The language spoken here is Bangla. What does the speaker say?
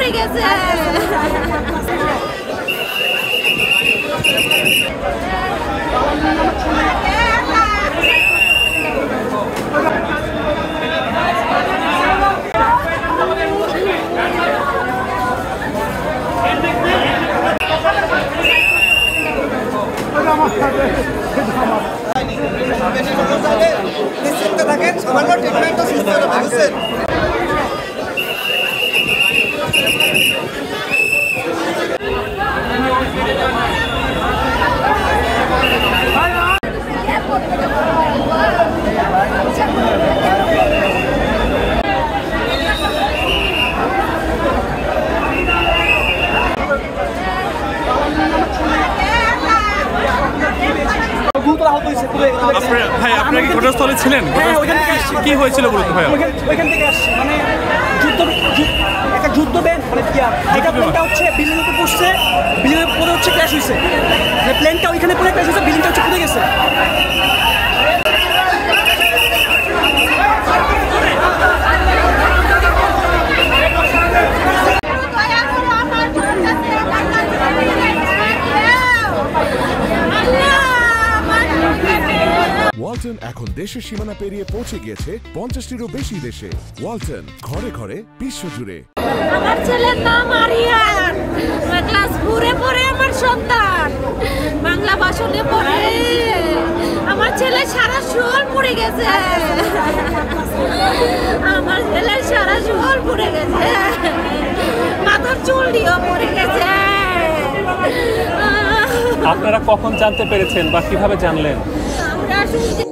পড়ে গেছে। নিশ্চিন্ত থাকেন, সামান্য ট্রিটমেন্টটা সুস্থ হবে, বুঝছেন? ভাই আপনারা কি ঘটনাস্থলে ছিলেন? কি হয়েছিল বলতে ভাই? ওইখান থেকে আসছে মানে একটা যুদ্ধ ব্যান মানে এটা প্লেনটা হচ্ছে বিল্ডিং উপর পড়ছে, বিল্ডিং এর পরে হচ্ছে ক্র্যাশ হয়েছে, মানে প্লেনটা ওইখানে পরে ক্র্যাশ হয়েছে, বিল্ডিংটা হচ্ছে পড়ে গেছে। ওয়ালটন এখন দেশের সীমানা পেরিয়ে পৌঁছে গিয়েছে 50টিরও বেশি দেশে। ওয়ালটন, ঘরে ঘরে বিশ্বজুড়ে। আমার ছেলের নাম আরিয়ান, ক্লাস 4-এ পড়ে আমার সন্তান, বাংলা ভাষণে পড়ে। আমার ছেলে সারা শরীর পুড়ে গেছে, আমার ছেলে সারা শরীর পুড়ে গেছে, মাথার চুল দিয়েও পড়ে গেছে। আপনারা কখন জানতে পেরেছেন বা কিভাবে জানলেন? আমরা শুনছি